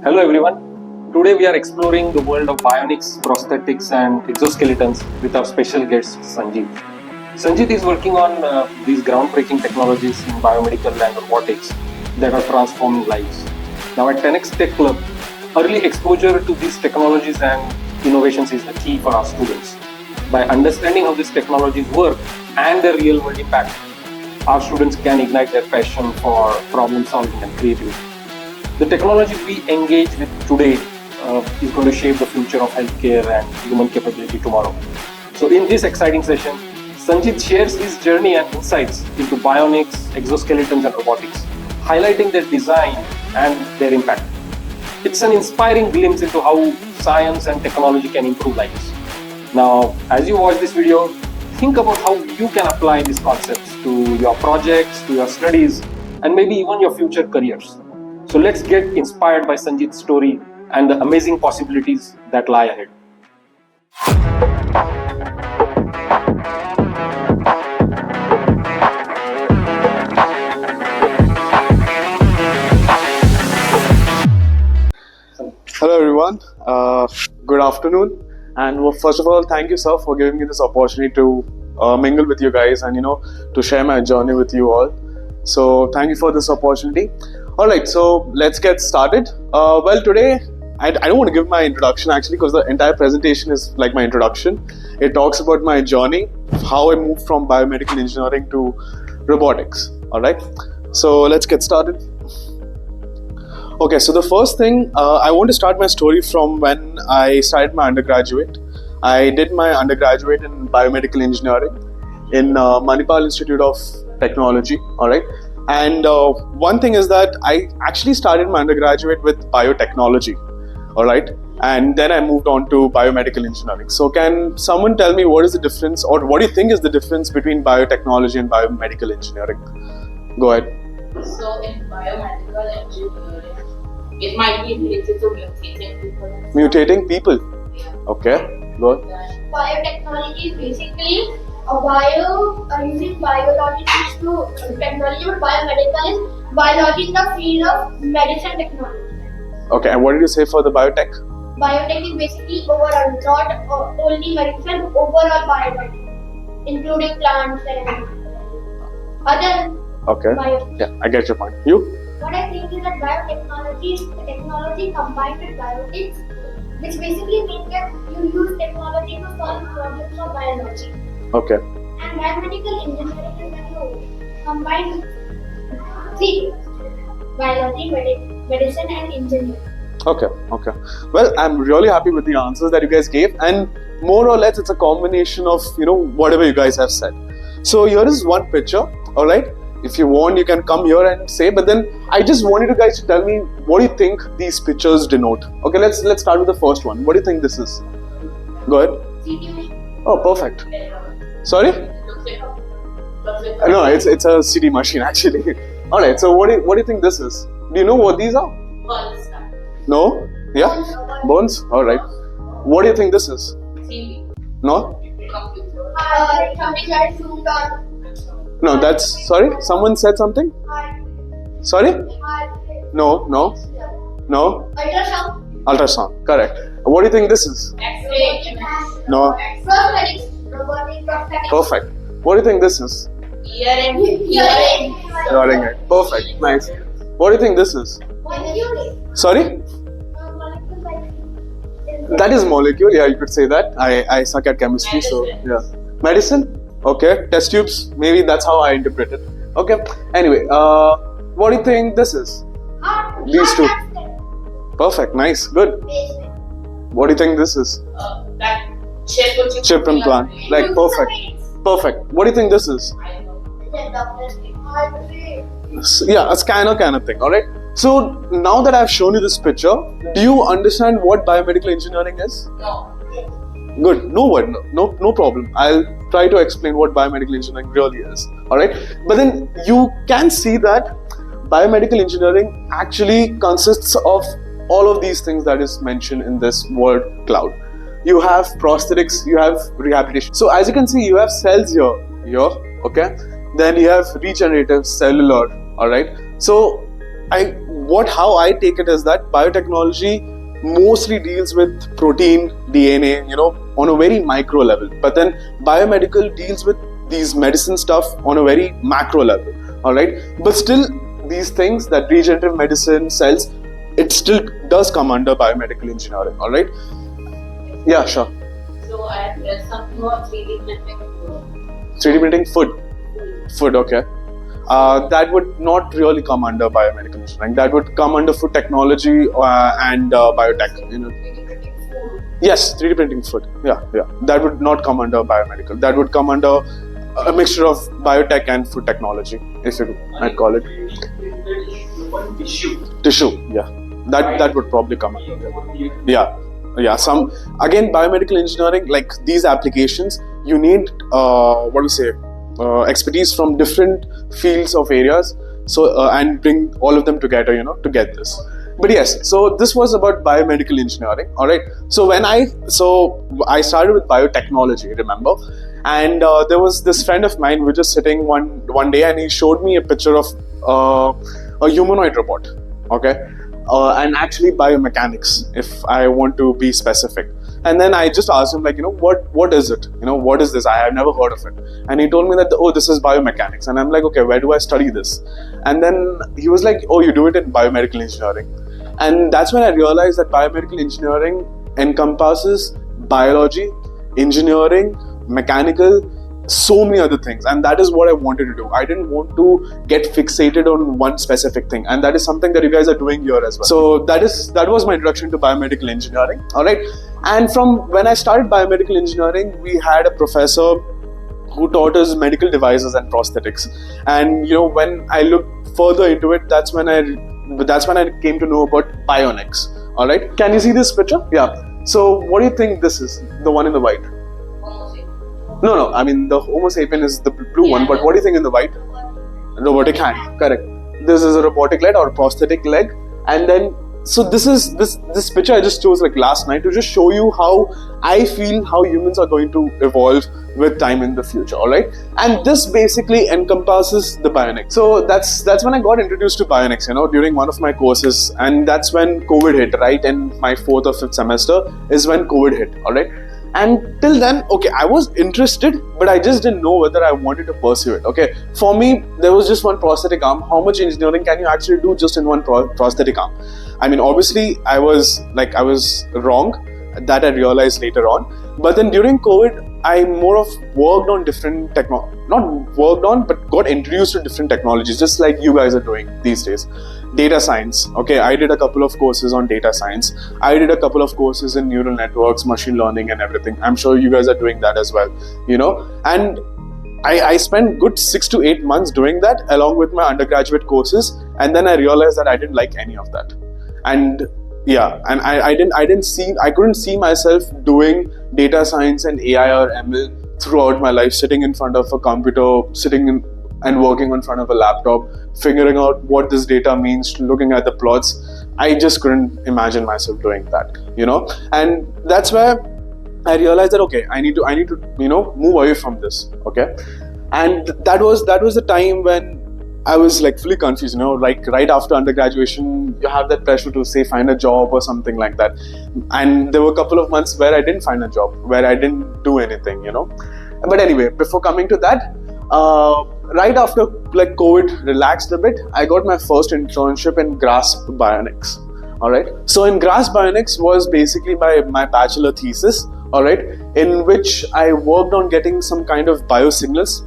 Hello everyone. Today we are exploring the world of bionics, prosthetics and exoskeletons with our special guest Sanjeet. Sanjeet is working on these groundbreaking technologies in biomedical and robotics that are transforming lives. Now at 10x Tech Club, early exposure to these technologies and innovations is the key for our students. By understanding how these technologies work and their real world impact, our students can ignite their passion for problem solving and creativity. The technology we engage with today is going to shape the future of healthcare and human capability tomorrow. So in this exciting session, Sanjeet shares his journey and insights into bionics, exoskeletons and robotics, highlighting their design and their impact. It's an inspiring glimpse into how science and technology can improve lives. Now, as you watch this video, think about how you can apply these concepts to your projects, to your studies, and maybe even your future careers. So let's get inspired by Sanjeet's story and the amazing possibilities that lie ahead. Hello everyone, good afternoon, and first of all thank you sir for giving me this opportunity to mingle with you guys and to share my journey with you all. So thank you for this opportunity. Alright, so let's get started. Well, today I don't want to give my introduction actually, because the entire presentation is like my introduction. It talks about my journey, how I moved from biomedical engineering to robotics. Alright, so let's get started. Okay, so the first thing, I want to start my story from when I started my undergraduate. I did my undergraduate in biomedical engineering in Manipal Institute of Technology. Alright. And one thing is that I actually started my undergraduate with biotechnology, all right, and then I moved on to biomedical engineering. So can someone tell me what is the difference, or what do you think is the difference between biotechnology and biomedical engineering? Go ahead. So in biomedical engineering, it might be related to mutating people. Mutating people? Yeah. Okay, go ahead. Biotechnology is basically using biologics to technology, but biomedical is biology in the field of medicine technology. Okay, and what did you say for the biotech? Biotech is basically overall, not only medicine, but overall biotech, including plants and other Okay, biotech. yeah, I get your point. You? What I think is that biotechnology is the technology combined with biotics, which basically means that you use technology to solve problems of biology. Okay. And biomedical engineering is when you combine three fields: biology, medicine and engineering. Okay. Well, I'm really happy with the answers that you guys gave, and more or less it's a combination of whatever you guys have said. So here is one picture, all right. If you want, you can come here and say. But then I just wanted you guys to tell me what do you think these pictures denote. Okay, let's start with the first one. What do you think this is? Go ahead. CD. Oh, perfect. Sorry? No, it's a CD machine actually. All right. So what do you think this is? Do you know what these are? Pulse. No? Yeah? Bones? All right. What do you think this is? TV. No? Computer. Something that is zoomed on. No, that's... Sorry? Someone said something? Sorry? No. Ultrasound. Ultrasound. Correct. What do you think this is? X-ray. No. Prosthetics. Robotic prosthetics. Perfect. What do you think this is? Hearing. Hearing aid. Perfect. Nice. What do you think this is? Molecule. Sorry? Molecule like That is molecule. Yeah, you could say that. I suck at chemistry, so yeah. Medicine? Okay. Test tubes? Maybe that's how I interpret it. Okay. Anyway, what do you think this is? These two. Perfect. Nice. Good. What do you think this is? That chip which you Chip put in implant. your brain. Like perfect. Perfect. What do you think this is? I know. Yeah, a scanner kind of thing. All right. So now that I've shown you this picture, do you understand what biomedical engineering is? No. Good. No problem. I'll try to explain what biomedical engineering really is. All right. But then you can see that biomedical engineering actually consists of all of these things that is mentioned in this word cloud. You have prosthetics, you have rehabilitation. So as you can see, you have cells here, okay? Then you have regenerative, cellular, all right? So how I take it is that biotechnology mostly deals with protein, DNA, on a very micro level. But then biomedical deals with these medicine stuff on a very macro level. All right, but still these things, that regenerative medicine, cells, it still does come under biomedical engineering. All right. Yeah, sure. So I have read something about 3D printing. 3D printing food. Okay. That would not really come under biomedical engineering. That would come under food technology and biotech. 3D printing food. Yes, 3D printing food. Yeah. That would not come under biomedical. That would come under a mixture of biotech and food technology, if you might call it. Tissue. Yeah. That would probably come under. Yeah. Some again, biomedical engineering, like these applications, you need expertise from different fields of areas, so and bring all of them together, to get this. But yes, so this was about biomedical engineering. All right. So I started with biotechnology, remember, and there was this friend of mine. We were just sitting one day, and he showed me a picture of a humanoid robot. Okay. And actually biomechanics, if I want to be specific. And then I just asked him, like, what is it? What is this? I have never heard of it. And he told me that, this is biomechanics. And I'm like, okay, where do I study this? And then he was like, you do it in biomedical engineering. And that's when I realized that biomedical engineering encompasses biology, engineering, mechanical, so many other things, and that is what I wanted to do. I didn't want to get fixated on one specific thing, and that is something that you guys are doing here as well. So that was my introduction to biomedical engineering. All right, and from when I started biomedical engineering, we had a professor who taught us medical devices and prosthetics. And when I looked further into it, that's when I came to know about bionics. All right, can you see this picture? Yeah. So what do you think this is? The one in the white? No, I mean the Homo sapien is the blue one, but what do you think in the white? Robotic hand, correct. This is a robotic leg or a prosthetic leg, and then so this picture I just chose like last night to just show you how I feel how humans are going to evolve with time in the future. All right, and this basically encompasses the bionics. So that's when I got introduced to bionics, during one of my courses, and that's when COVID hit. Right, in my 4th or 5th semester is when COVID hit. All right. And till then, okay, I was interested, but I just didn't know whether I wanted to pursue it. Okay, for me, there was just one prosthetic arm. How much engineering can you actually do just in one prosthetic arm? I mean, obviously, I was wrong. That I realized later on. But then during COVID, I more of worked on different but got introduced to different technologies, just like you guys are doing these days. Data science. Okay, I did a couple of courses on data science. I did a couple of courses in neural networks, machine learning, and everything. I'm sure you guys are doing that as well. And I spent good 6 to 8 months doing that along with my undergraduate courses, and then I realized that I didn't like any of that. And yeah, and I couldn't see myself doing data science and AI or ML throughout my life, sitting in front of a computer, and working in front of a laptop, figuring out what this data means, looking at the plots. I just couldn't imagine myself doing that, and that's where I realized that okay, I need to move away from this. Okay, and that was the time when I was like fully confused, like right after undergraduation, you have that pressure to say find a job or something like that. And there were a couple of months where I didn't find a job, where I didn't do anything, But anyway, before coming to that, right after like COVID relaxed a bit, I got my first internship in Grasp Bionics. All right. So in Grasp Bionics was basically my bachelor thesis. All right, in which I worked on getting some kind of biosignals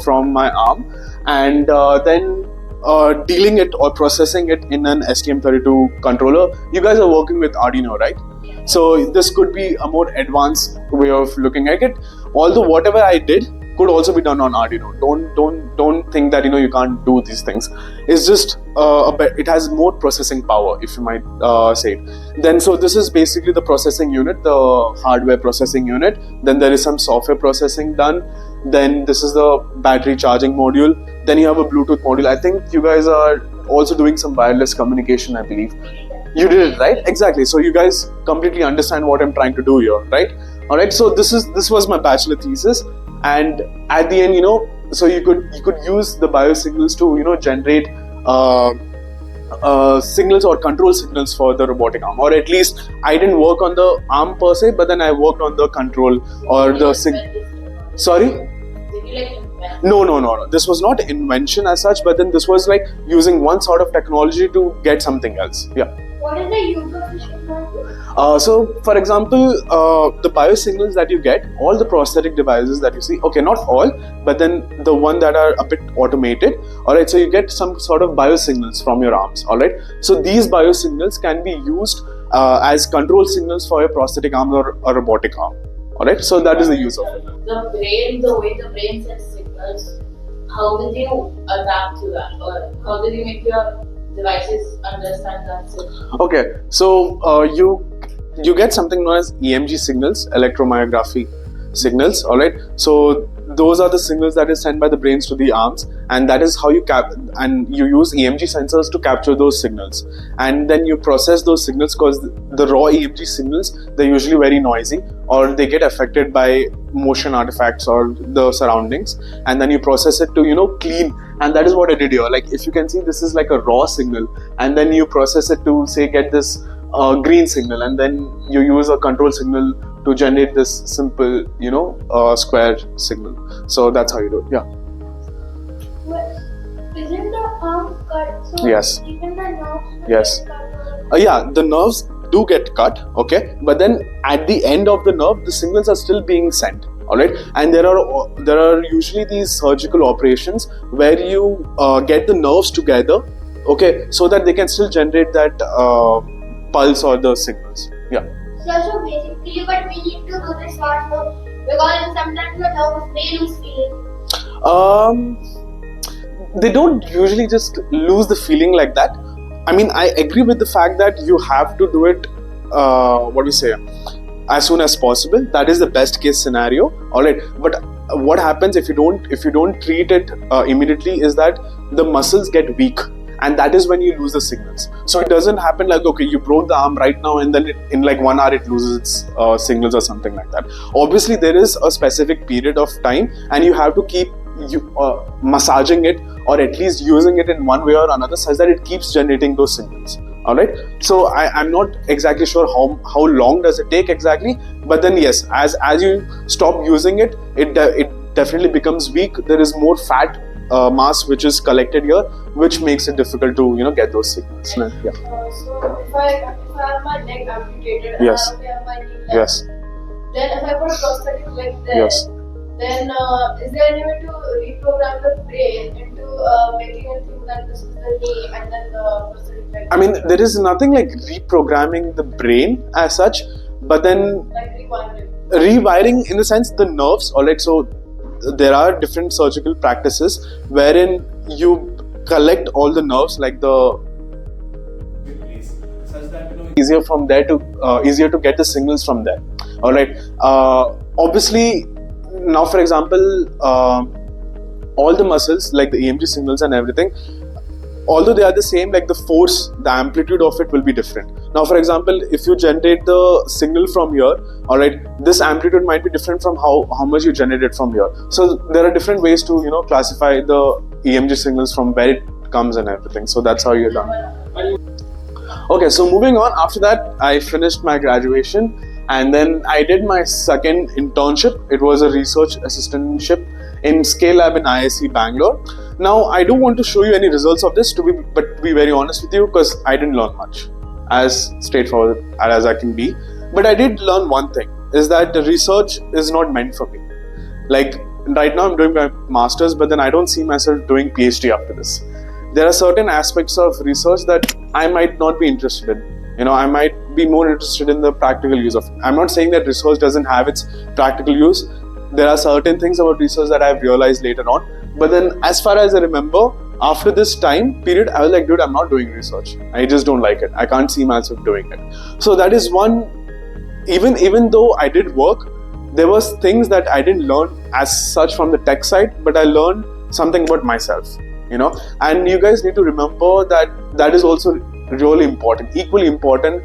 from my arm, and then dealing it or processing it in an STM32 controller. You guys are working with Arduino, right? So this could be a more advanced way of looking at it. Although whatever I did could also be done on Arduino. Don't think that you can't do these things. It's just it has more processing power, if you might say it. Then so this is basically the processing unit, the hardware processing unit. Then there is some software processing done. Then this is the battery charging module. Then you have a Bluetooth module. I think you guys are also doing some wireless communication, I believe. You did it, right? Exactly. So you guys completely understand what I'm trying to do here, right? All right. So this was my bachelor thesis, and at the end, so you could use the biosignals to generate signals or control signals for the robotic arm, or at least I didn't work on the arm per se, but then I worked on the control or the sorry. No. This was not invention as such, but then this was like using one sort of technology to get something else. Yeah. What is the use of this technology? So, for example, the biosignals that you get, all the prosthetic devices that you see, okay, not all, but then the one that are a bit automated, alright, so you get some sort of biosignals from your arms, alright. So, these biosignals can be used as control signals for your prosthetic arm or a robotic arm, alright. So, that is the use of it. The way the brain sends signals, how did you adapt to that, or how did you make your devices understand that signal? Okay, so you get something known as EMG signals, electromyography signals, alright. So those are the signals that is sent by the brains to the arms, and that is how you you use EMG sensors to capture those signals, and then you process those signals, because the raw EMG signals, they're usually very noisy, or they get affected by motion artifacts or the surroundings, and then you process it to clean. And that is what I did here. Like, if you can see, this is like a raw signal, and then you process it to say get this green signal, and then you use a control signal to generate this simple square signal. So that's how you do it. Yeah. Well, isn't the arm cut? So Yes. even the nerves Yes. get cut? Yeah, the nerves do get cut, okay, but then at the end of the nerve, the signals are still being sent. All right, and there are usually these surgical operations where you get the nerves together, okay, so that they can still generate that pulse or the signals. Yeah. So basically, but we need to do this faster because sometimes the nerves they lose feeling. They don't usually just lose the feeling like that. I mean, I agree with the fact that you have to do it. As soon as possible. That is the best case scenario. All right, but what happens if you don't treat it immediately is that the muscles get weak, and that is when you lose the signals. So it doesn't happen like, okay, you broke the arm right now and then in like 1 hour it loses its signals or something like that. Obviously there is a specific period of time, and you have to keep massaging it, or at least using it in one way or another, such that it keeps generating those signals. Alright, so I'm not exactly sure how long does it take exactly, but then yes, as you stop using it, it definitely becomes weak. There is more fat mass which is collected here, which makes it difficult to get those signals. Yeah. So if I have my leg amputated and Yes. I have my knee left, Yes. then if I put a prosthetic leg there, Yes. then is there any way to reprogram the brain into making it think that this is the knee and then the prosthetic leg? I mean, there is nothing like reprogramming the brain as such, but then Like rewiring. rewiring in the sense the nerves. Alright, so there are different surgical practices wherein you collect all the nerves, like the such that easier from there to easier to get the signals from there. All right. Obviously, now for example, all the muscles like the EMG signals and everything, although they are the same, like the force, the amplitude of it will be different. Now, for example, if you generate the signal from here, all right, this amplitude might be different from how much you generate it from here. So there are different ways to classify the EMG signals from where it comes and everything. So that's how you're done. Okay, so moving on. After that, I finished my graduation, and then I did my second internship. It was a research assistantship in Scale Lab in IISc Bangalore. Now, I don't want to show you any results of this, but to be very honest with you, because I didn't learn much, as straightforward as I can be. But I did learn one thing, is that the research is not meant for me. Like right now, I'm doing my master's, but then I don't see myself doing PhD after this. There are certain aspects of research that I might not be interested in. I might be more interested in the practical use of it. I'm not saying that research doesn't have its practical use. There are certain things about research that I've realized later on. But then as far as I remember, after this time period, I was like, dude, I'm not doing research. I just don't like it. I can't see myself doing it. So that is one, even though I did work, there was things that I didn't learn as such from the tech side, but I learned something about myself, and you guys need to remember that is also really important, equally important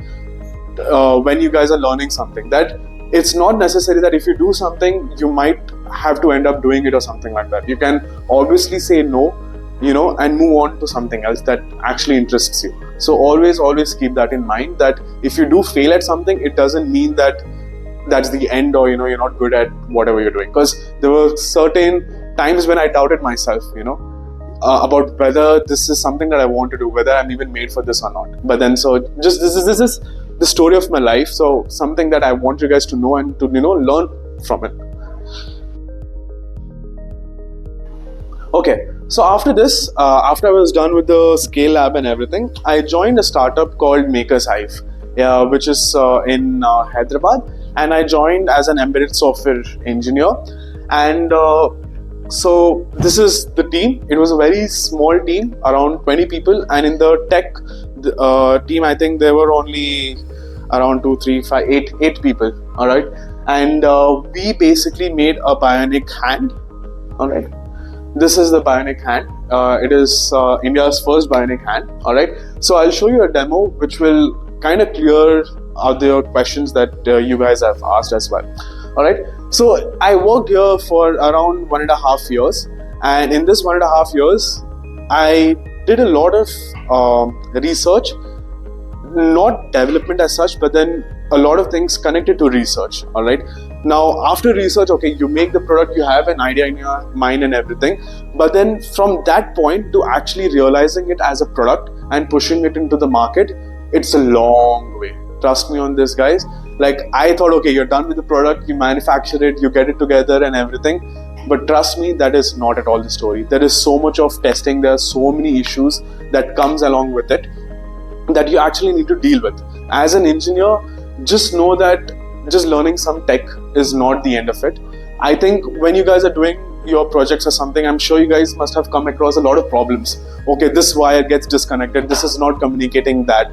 when you guys are learning something, that it's not necessary that if you do something, you might have to end up doing it or something like that. You can obviously say no and move on to something else that actually interests you. So always keep that in mind, that if you do fail at something, it doesn't mean that that's the end, or you're not good at whatever you're doing. Because there were certain times when I doubted myself, about whether this is something that I want to do, whether I'm even made for this or not. But then, so just this is the story of my life. So something that I want you guys to know and to learn from it. Okay, so after this, after I was done with the scale lab and everything, I joined a startup called Makers Hive, which is in Hyderabad, and I joined as an embedded software engineer. And so this is the team. It was a very small team, around 20 people, and in the tech team, I think there were only around 2, 3, 5, 8 people. All right, and we basically made a bionic hand. All right. This is the bionic hand. It is India's first bionic hand. All right. So I'll show you a demo which will kind of clear out the questions that you guys have asked as well. All right. So I worked here for around 1.5 years, and in this 1.5 years, I did a lot of research, not development as such, but then a lot of things connected to research. All right. Now, after research, okay, you make the product, you have an idea in your mind and everything, but then from that point to actually realizing it as a product and pushing it into the market, it's a long way. Trust me on this, guys. Like, I thought, okay, you're done with the product, you manufacture it, you get it together and everything. But trust me, that is not at all the story. There is so much of testing, there are so many issues that comes along with it that you actually need to deal with. As an engineer, just know that just learning some tech is not the end of it. I think when you guys are doing your projects or something, I'm sure you guys must have come across a lot of problems. Okay, this wire gets disconnected, this is not communicating that,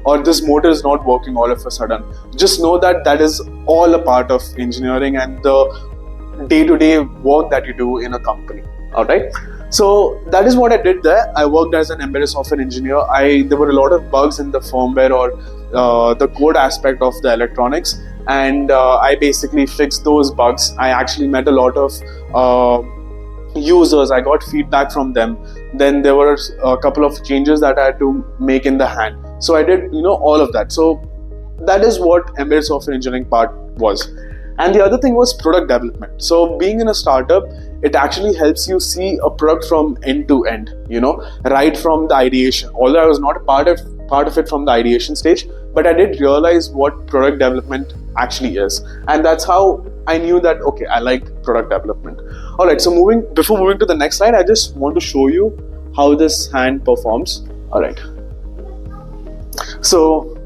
or this motor is not working all of a sudden. Just know that that is all a part of engineering and the day-to-day work that you do in a company. All right. So that is what I did there. I worked as an embedded software engineer. There were a lot of bugs in the firmware or the code aspect of the electronics, and I basically fixed those bugs. I actually met a lot of users. I got feedback from them. Then there were a couple of changes that I had to make in the hand. So I did, all of that. So that is what embedded software engineering part was. And the other thing was product development. So being in a startup, it actually helps you see a product from end to end, right from the ideation. Although I was not a part of it from the ideation stage, but I did realize what product development actually is. And that's how I knew that, okay, I like product development. All right, so before moving to the next slide, I just want to show you how this hand performs. All right. So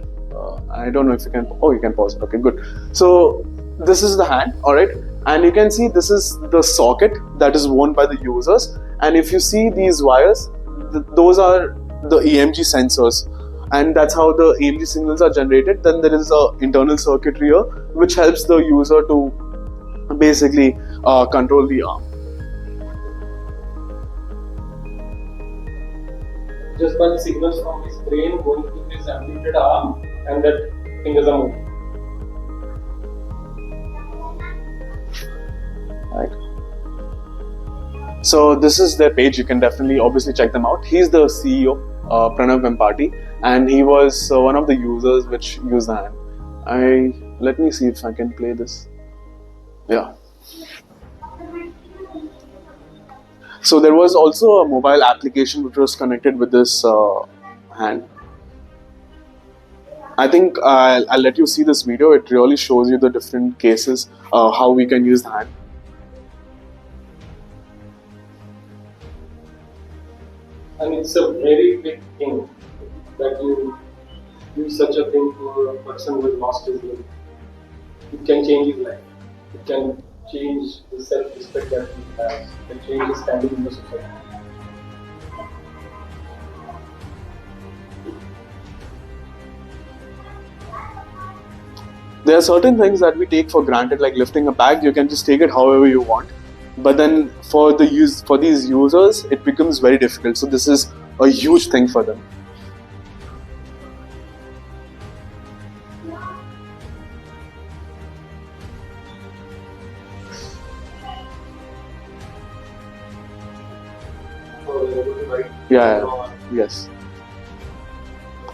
I don't know if you can, you can pause it. Okay, good. So this is the hand, all right, and you can see this is the socket that is worn by the users. And if you see these wires, those are the EMG sensors, and that's how the EMG signals are generated. Then there is a internal circuitry here which helps the user to basically control the arm. Just by the signals from his brain going to his amputated arm, and that fingers are moving. Right. So this is their page. You can definitely obviously check them out. He's the CEO, Pranav Vempati, and he was one of the users which used the hand. Let me see if I can play this. Yeah. So there was also a mobile application which was connected with this hand. I think I'll let you see this video. It really shows you the different cases, how we can use the hand. And it's a very big thing that you use such a thing for a person who has lost his limb. It can change his life. It can change the self-respect that he has. It can change his standing in the society. There are certain things that we take for granted, like lifting a bag. You can just take it however you want. But then for these users, it becomes very difficult. So this is a huge thing for them. For Yeah. Yes.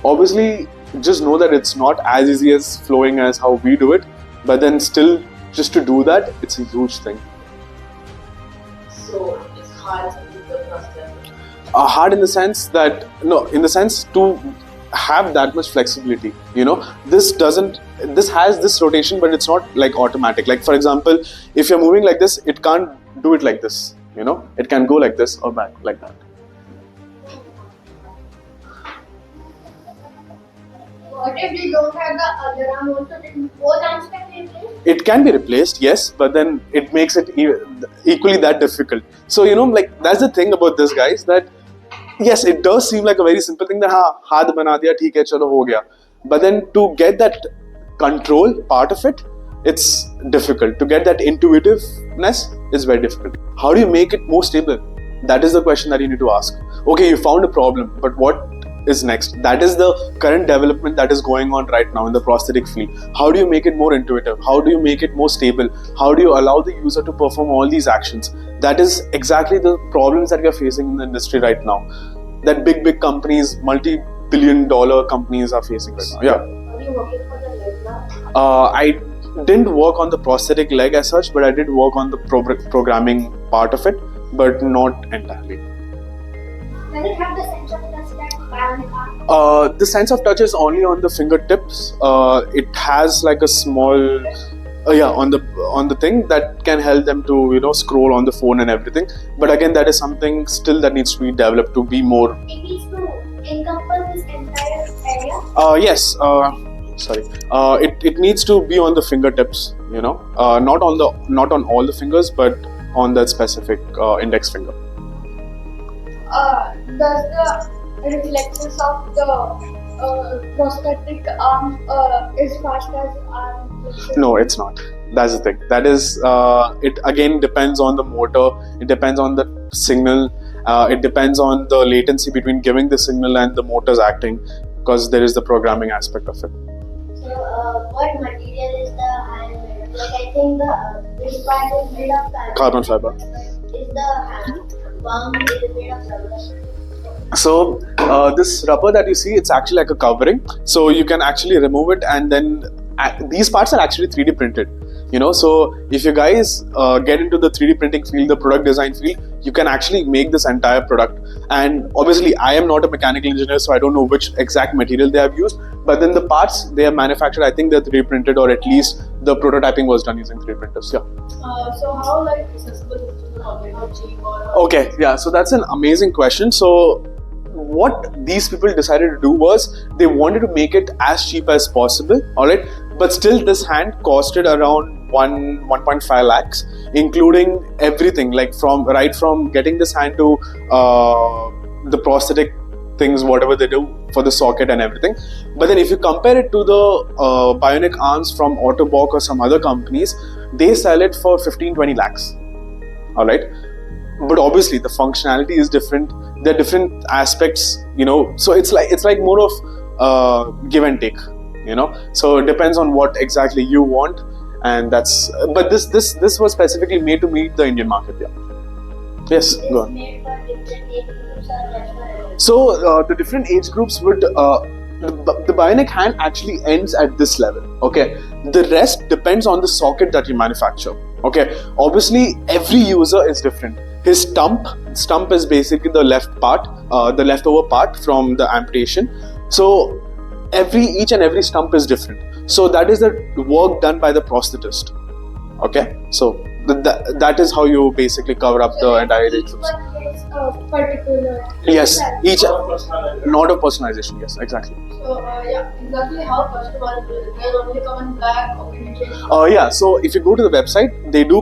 Obviously, just know that it's not as easy as flowing as how we do it, but then still, just to do that, it's a huge thing. So it's hard to do the prosthetic. Hard in the sense that in the sense to have that much flexibility. This has this rotation, but it's not like automatic. Like for example, if you're moving like this, it can't do it like this. It can go like this or back like that. What if they don't have the other arm also? Then both arms can be replaced? It can be replaced, yes, but then it makes it equally that difficult. So like that's the thing about this, guys, that yes, it does seem like a very simple thing that haath bana diya, theek hai, chalo ho gaya. But then to get that control part of it, it's difficult. To get that intuitiveness is very difficult. How do you make it more stable? That is the question that you need to ask. Okay, you found a problem, but what is next? That is the current development that is going on right now in the prosthetic field. How do you make it more intuitive? How do you make it more stable? How do you allow the user to perform all these actions? That is exactly the problems that we are facing in the industry right now, that big companies, multi-billion-dollar companies are facing right now. Yeah. Are you working for the leg now? I didn't work on the prosthetic leg as such, but I did work on the programming part of it, but not entirely. Does it have the sense of touch that bionic arm? The sense of touch is only on the fingertips. It has like a small on the thing that can help them to scroll on the phone and everything. But again, that is something still that needs to be developed to be more. It needs to encompass this entire area? Yes. Sorry. It needs to be on the fingertips. Not on all the fingers, but on that specific index finger. Does the reflexes of the prosthetic arm is fast as arm? No, it's not. That's the thing. That is, it again depends on the motor. It depends on the signal. It depends on the latency between giving the signal and the motors acting, because there is the programming aspect of it. So, what material is the hand made of? Like, I think this part is made of Carbon fiber. Is the hand palm is made of rubber? So this rubber that you see, it's actually like a covering. So you can actually remove it, and then these parts are actually 3D printed. So if you guys get into the 3D printing field, the product design field, you can actually make this entire product. And obviously, I am not a mechanical engineer, so I don't know which exact material they have used. But then the parts they have manufactured, I think they're 3D printed, or at least the prototyping was done using 3D printers. Yeah. So how accessible is it to the public, or cheap, or? Okay, yeah. So that's an amazing question. So what these people decided to do was they wanted to make it as cheap as possible, all right, but still this hand costed around 1.5 lakhs, including everything, like from getting this hand to the prosthetic things, whatever they do for the socket and everything. But then if you compare it to the bionic arms from Autobot or some other companies, they sell it for 15-20 lakhs, all right. But obviously the functionality is different. There are different aspects, so it's like more of give and take, so it depends on what exactly you want. And that's but this was specifically made to meet the Indian market. Yeah. Yes, go on. Made for different age groups or just for everyone? So the different age groups would the bionic hand actually ends at this level. Okay, the rest depends on the socket that you manufacture. Okay, obviously every user is different. His stump is basically the left part, the leftover part from the amputation. So each and every stump is different. So that is the work done by the prosthetist. Okay, so that is how you basically cover up the entire age groups. Particular. Yes, each not of personalization. Yes, exactly. So exactly how customers do it? They'll only come in black or vintage. Yeah, so if you go to the website, they do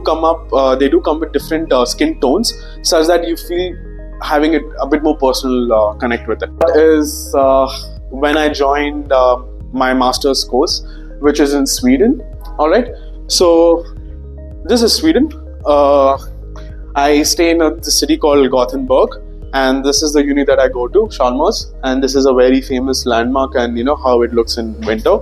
come with different skin tones, such that you feel having it a bit more personal connect with it. That is when I joined my master's course, which is in Sweden. All right, so this is Sweden. I stay in the city called Gothenburg, and this is the uni that I go to, Chalmers, and this is a very famous landmark, and how it looks in winter.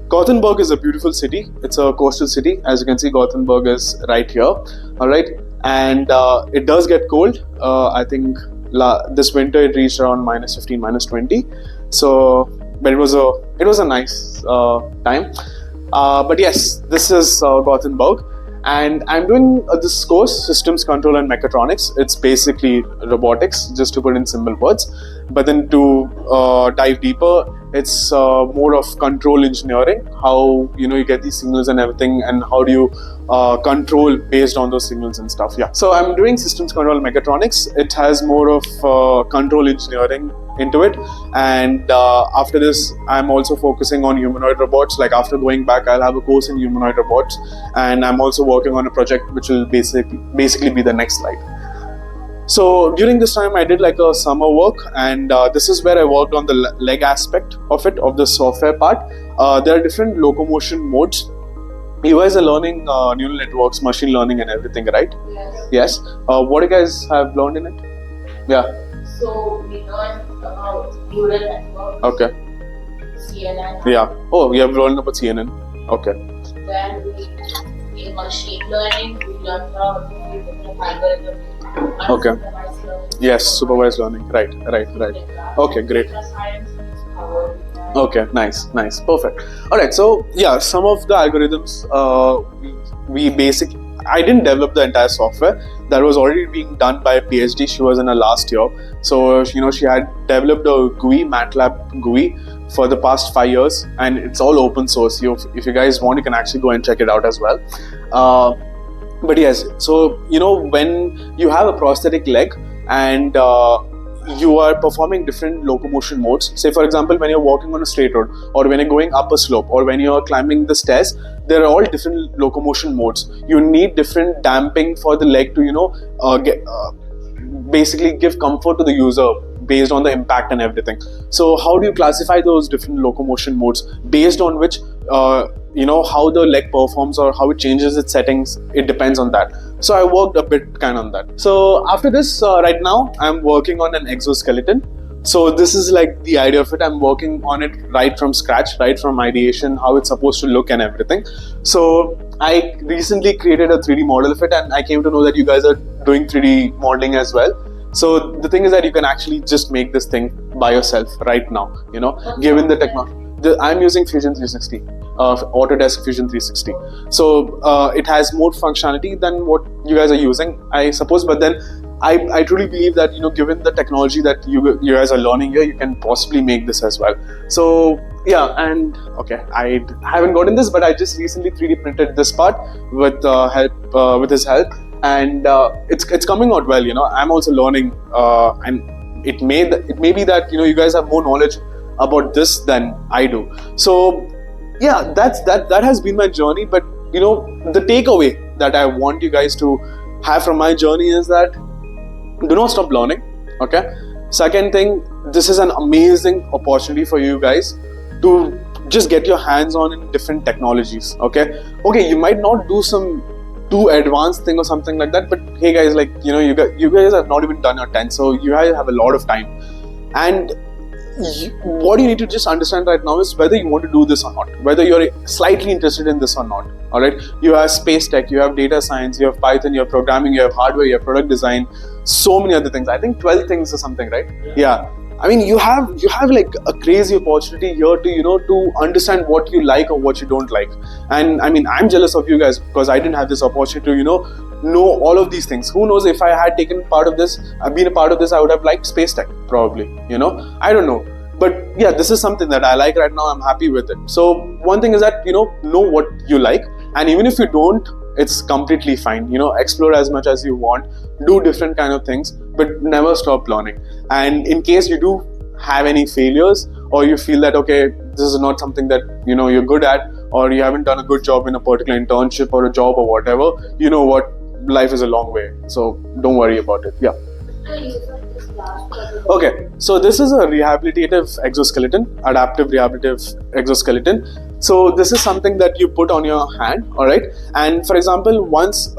Gothenburg is a beautiful city. It's a coastal city. As you can see, Gothenburg is right here. All right, and it does get cold. I think this winter it reached around minus 15, minus 20. So, but it was a nice time. But yes, this is Gothenburg, and I'm doing this course, Systems Control and Mechatronics. It's basically robotics, just to put in simple words. But then to dive deeper, it's more of control engineering. How you get these signals and everything, and how do you control based on those signals and stuff. Yeah. So I'm doing Systems Control and Mechatronics. It has more of control engineering into it, and after this I'm also focusing on humanoid robots. Like after going back, I'll have a course in humanoid robots, and I'm also working on a project which will basically be the next slide. So during this time I did like a summer work, and this is where I worked on the leg aspect of it, of the software part. There are different locomotion modes. You guys are learning neural networks, machine learning and everything, right? Yes. Yes. What do you guys have learned in it? Yeah. So we learned about neural networks, Okay. CNN. Yeah. Oh, you have learned about CNN. Okay. Then in machine learning, we learned about different algorithms. Okay. Unsupervised learning. Yes, supervised learning. Right. Okay, great. Data science covered. Okay, nice, perfect. All right, so yeah, some of the algorithms I didn't develop the entire software. That was already being done by a PhD. She was in her last year, so she had developed a GUI, MATLAB GUI, for the past 5 years, and it's all open source. If you guys want, you can actually go and check it out as well. But yes, so when you have a prosthetic leg and you are performing different locomotion modes. Say for example, when you're walking on a straight road, or when you're going up a slope, or when you're climbing the stairs, there are all different locomotion modes. You need different damping for the leg to basically give comfort to the user based on the impact and everything. So how do you classify those different locomotion modes based on which how the leg performs or how it changes its settings? It depends on that. So I worked a bit kind on that. So after this, right now I'm working on an exoskeleton. So this is like the idea of it. I'm working on it right from scratch, right from ideation, how it's supposed to look and everything. So I recently created a 3D model of it, and I came to know that you guys are doing 3D modeling as well. So the thing is that you can actually just make this thing by yourself right now, given the technology. I'm using Fusion 360, Autodesk Fusion 360. So it has more functionality than what you guys are using, I suppose. But then I truly believe that given the technology that you guys are learning here, you can possibly make this as well. So yeah, and okay, I haven't gotten this, but I just recently 3D printed this part with with his help, and it's coming out well. I'm also learning, and it may be that you guys have more knowledge about this than I do. So yeah, that has been my journey. But the takeaway that I want you guys to have from my journey is that do not stop learning. Okay. Second thing, this is an amazing opportunity for you guys to just get your hands on in different technologies. Okay, you might not do some too advanced thing or something like that, but hey guys, like you guys have not even done your 10th, so you guys have a lot of time. And what you need to just understand right now is whether you want to do this or not, whether you're slightly interested in this or not. All right, you have space tech, you have data science, you have Python, you have programming, you have hardware, you have product design, so many other things. I think 12 things or something, right? Yeah. I mean, you have like a crazy opportunity here to to understand what you like or what you don't like. And I mean, I'm jealous of you guys because I didn't have this opportunity to know all of these things. Who knows, if I had taken part of this, been a part of this, I would have liked space tech probably. I don't know. But yeah, this is something that I like right now. I'm happy with it. So one thing is that know what you like, and even if you don't, it's completely fine. Explore as much as you want, do different kind of things, but never stop learning. And in case you do have any failures, or you feel that okay, this is not something that you're good at, or you haven't done a good job in a particular internship or a job or whatever, what, life is a long way, so don't worry about it. Yeah. Okay, so this is a rehabilitative exoskeleton, adaptive rehabilitative exoskeleton. So this is something that you put on your hand, all right? And for example, once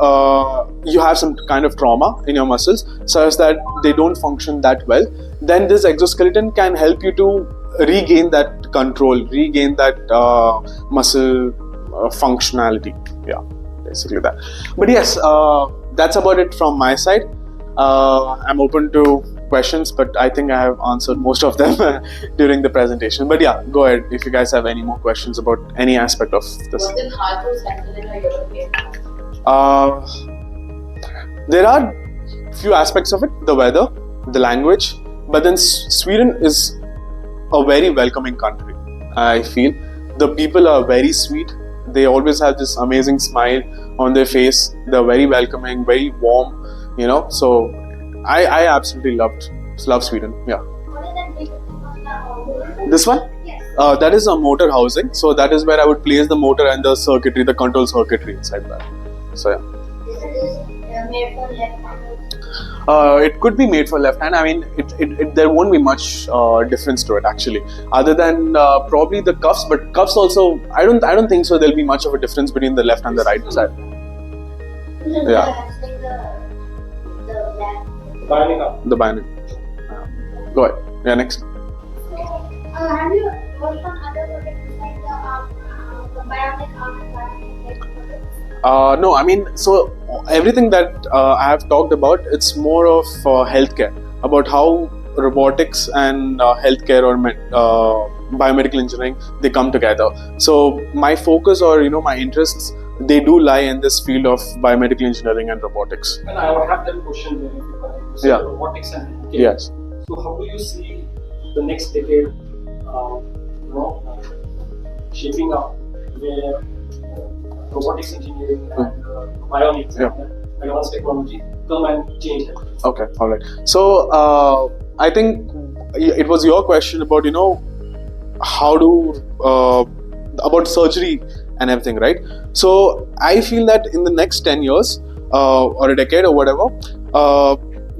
you have some kind of trauma in your muscles such that they don't function that well, then this exoskeleton can help you to regain that control, regain that muscle functionality. Yeah, basically that. But yes, that's about it from my side. I'm open to questions, but I think I have answered most of them during the presentation. But yeah, go ahead if you guys have any more questions about any aspect of this. Was it hard to settle in a European country? There are few aspects of it: the weather, the language, but then Sweden is a very welcoming country. I feel the people are very sweet. They always have this amazing smile on their face. They're very welcoming, very warm. So I absolutely love Sweden. Yeah. What is that big thing on the This one? Yes. That is a motor housing. So that is where I would place the motor and the circuitry, the control circuitry inside that. So yeah. This is made for left-handed. It could be made for left hand. I mean, there won't be much difference to it actually, other than probably the cuffs. But cuffs also, I don't think so. There'll be much of a difference between the left and the right side. Yeah. The black. Bionic. The Bionic. Go ahead. Yeah, next. So, have you worked on other projects besides the Bionic arm and Bionic leg projects? No, I mean, so everything that I have talked about, it's more of healthcare, about how robotics and healthcare or biomedical engineering, they come together. So my focus or my interests, they do lie in this field of biomedical engineering and robotics. And I would have that question there. You said Yeah. robotics and healthcare. Yes. So how do you see the next decade, shaping up where robotics engineering and bionics and advanced technology come and change it? Okay, all right. So I think it was your question about how do about surgery and everything, right? So I feel that in the next 10 years or a decade or whatever,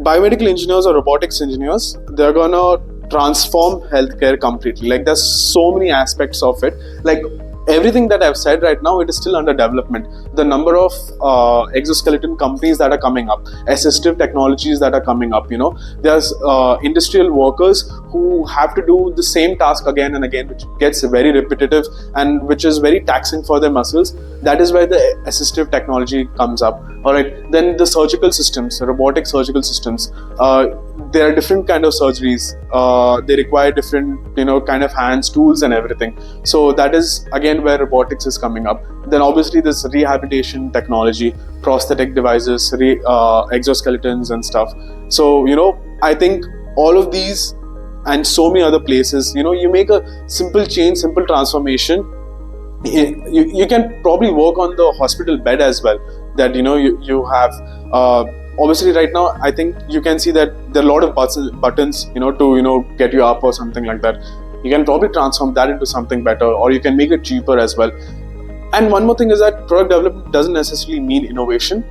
biomedical engineers or robotics engineers, they're gonna transform healthcare completely. Like there's so many aspects of it. Like everything that I've said right now, it is still under development. The number of exoskeleton companies that are coming up, assistive technologies that are coming up, there's industrial workers who have to do the same task again and again, which gets very repetitive and which is very taxing for their muscles. That is where the assistive technology comes up. All right. Then the surgical systems, robotic surgical systems. There are different kind of surgeries. They require different, kind of hands, tools, and everything. So that is again where robotics is coming up. Then obviously this rehabilitation technology, prosthetic devices, exoskeletons and stuff. So I think all of these and so many other places, you make a simple change, simple transformation. You can probably work on the hospital bed as well. That you have. Obviously, right now, I think you can see that there are a lot of buttons, to get you up or something like that. You can probably transform that into something better, or you can make it cheaper as well. And one more thing is that product development doesn't necessarily mean innovation,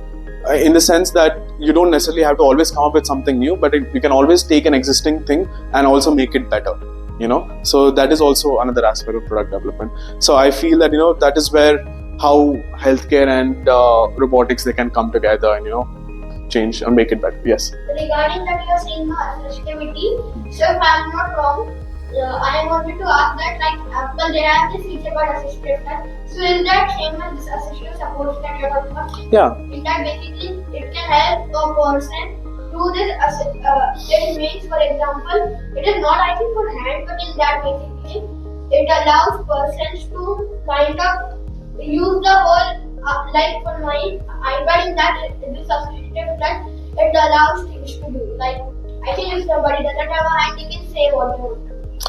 in the sense that you don't necessarily have to always come up with something new, but you can always take an existing thing and also make it better. So that is also another aspect of product development. So I feel that that is where how healthcare and robotics, they can come together and change and make it better. Yes. Regarding that, you are saying the assistivity. So if I am not wrong, I wanted to ask that, like Apple, they have this feature called assistive touch. So is that same as this assistive support that you're talking about? Yeah. In that basically it can help a person do this. It means, for example, it is not I think for hand, but in that basically it allows persons to kind of use the whole like for my iPad. In that this assistive touch, it allows things to do. Like I think if somebody doesn't have a hand, he can say what they want.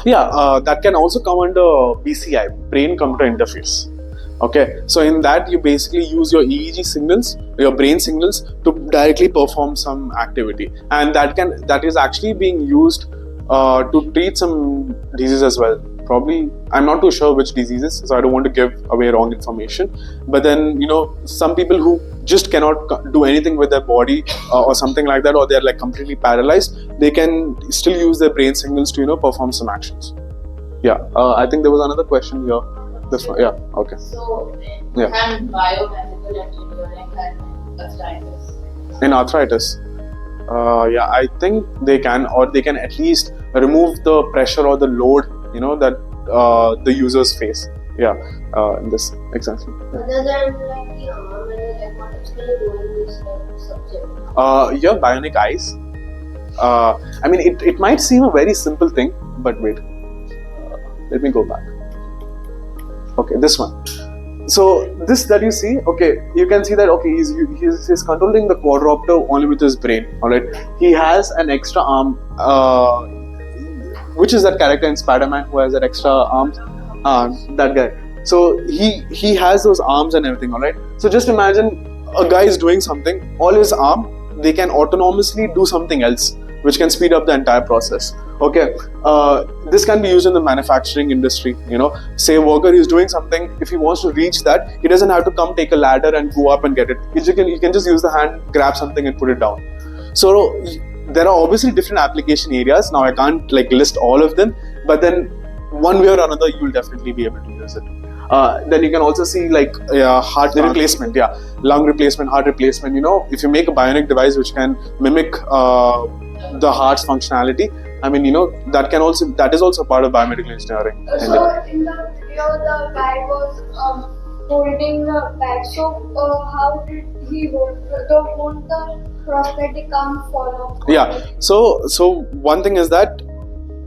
Yeah, that can also come under BCI, brain computer interface. Okay, so in that you basically use your EEG signals, your brain signals, to directly perform some activity, and that is actually being used to treat some diseases as well. Probably, I'm not too sure which diseases, so I don't want to give away wrong information. But then, some people who just cannot do anything with their body or something like that, or they're like completely paralyzed, they can still use their brain signals to, perform some actions. Yeah, I think there was another question here. This one, yeah, okay. So, Yeah. can biomedical engineering help arthritis? In arthritis, yeah, I think they can, or they can at least remove the pressure or the load, that the users face. Yeah, in this exactly. Yeah. Other than like the arm and the leg, what else can you do in this subject? Yeah, Bionic Ice. I mean, it might seem a very simple thing, but wait. Let me go back. Okay, this one. So this that you see, okay, you can see that, okay, he's controlling the quadruptor only with his brain. All right, he has an extra arm, which is that character in Spider-Man who has that extra arms, that guy. So he has those arms and everything. All right. So just imagine a guy is doing something, all his arm, they can autonomously do something else, which can speed up the entire process. Okay, this can be used in the manufacturing industry. You know, say a worker is doing something, if he wants to reach that, he doesn't have to come take a ladder and go up and get it. You can just use the hand, grab something and put it down. So there are obviously different application areas. Now I can't like list all of them, but then one way or another you will definitely be able to use it. Then you can also see like heart replacement, lung replacement, heart replacement. You know, if you make a bionic device which can mimic the heart's functionality, I mean, you know, that is also part of biomedical engineering. So in the video, the guy was holding the bag. So how did he hold? Won't the prosthetic arm fall off? Yeah. So one thing is that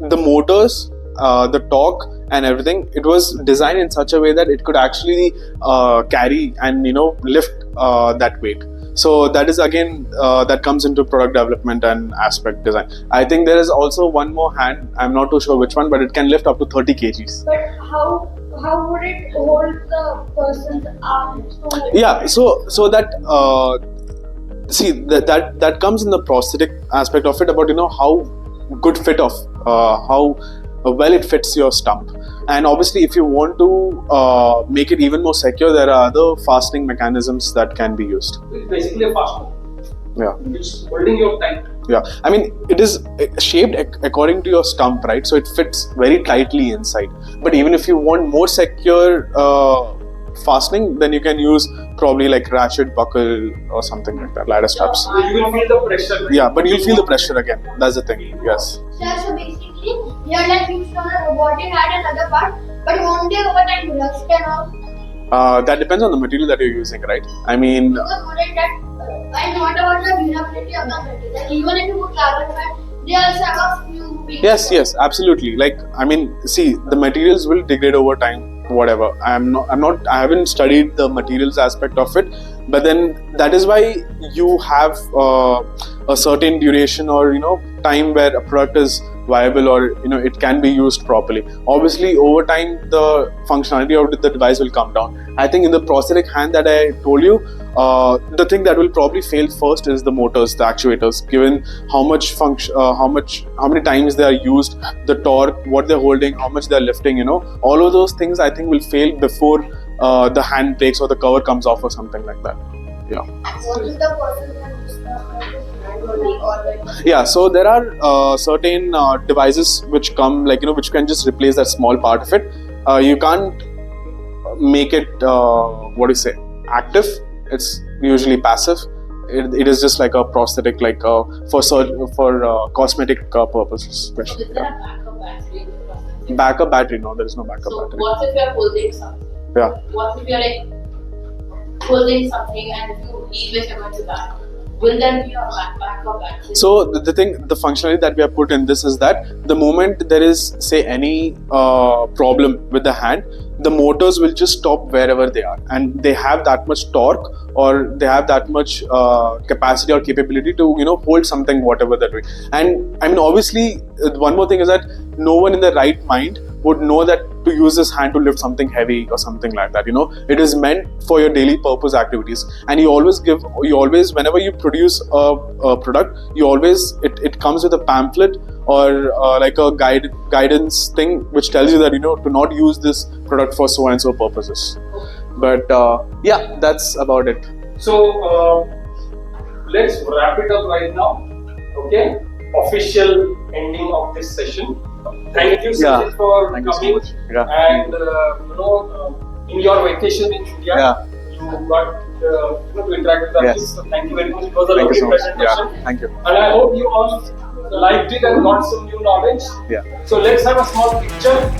the motors, the torque and everything, it was designed in such a way that it could actually carry and, you know, lift that weight. So that is again that comes into product development and aspect design. I think there is also one more hand. I'm not too sure which one, but it can lift up to 30 kgs. But how would it hold the person's arm? Yeah. So that see that comes in the prosthetic aspect of it, about, you know, how good fit of how well it fits your stump. And obviously, if you want to make it even more secure, there are other fastening mechanisms that can be used. It's basically a fastener. Yeah. It's holding your tight. Yeah. I mean, it is shaped according to your stump, right? So it fits very tightly inside. But even if you want more secure fastening, then you can use probably like ratchet, buckle or something like that, ladder straps. You will feel the pressure. Right? Yeah, but you'll feel the pressure again. That's the thing. Yes. So basically, here like used on a robotic had another part, but won't they over time rust and all? That depends on the material that you're using, right? I mean, Because wouldn't that, and what about the durability of the material? Like even if you put carbon pad, they also have a few weeks. yes, absolutely. Like, I mean, see, the materials will degrade over time. Whatever. I haven't studied the materials aspect of it, but then that is why you have a certain duration or, you know, time where a product is viable or, you know, it can be used properly. Obviously, over time, the functionality of the device will come down. I think in the prosthetic hand that I told you, the thing that will probably fail first is the motors, the actuators, given how much how many times they are used, the torque, what they're holding, how much they're lifting, you know, all of those things I think will fail before the hand breaks or the cover comes off or something like that. Yeah. What is the person can use the hand only or like? Yeah, so there are certain devices which come, like, you know, which can just replace that small part of it. You can't make it active. It's usually passive. It is just like a prosthetic, like for cosmetic purposes. So is there a backup battery in the prosthetic? Backup battery? No, there is no backup So battery. what if you're holding something? Yeah. What if you're like holding something and if you leave it, you're going to die? Will there be a backup battery? So the functionality that we have put in this is that the moment there is, say, any problem with the hand, the motors will just stop wherever they are, and they have that much torque or they have that much capacity or capability to, you know, hold something whatever they're doing. And I mean, obviously, one more thing is that no one in their right mind would know that to use this hand to lift something heavy or something like that. You know, it is meant for your daily purpose activities, and you always whenever you produce a product, it comes with a pamphlet or like a guidance thing which tells you that, you know, to not use this product for so and so purposes. But yeah, that's about it. So let's wrap it up right now. Okay, official ending of this session. Thank you, Sanjeet, for Thank you so coming. much. Yeah. And in your vacation in India, you got to interact with us. So thank you very much. It was a Thank you lovely so much. presentation. Yeah, thank you. And I hope you all liked it and got some new knowledge. Yeah. So let's have a small picture.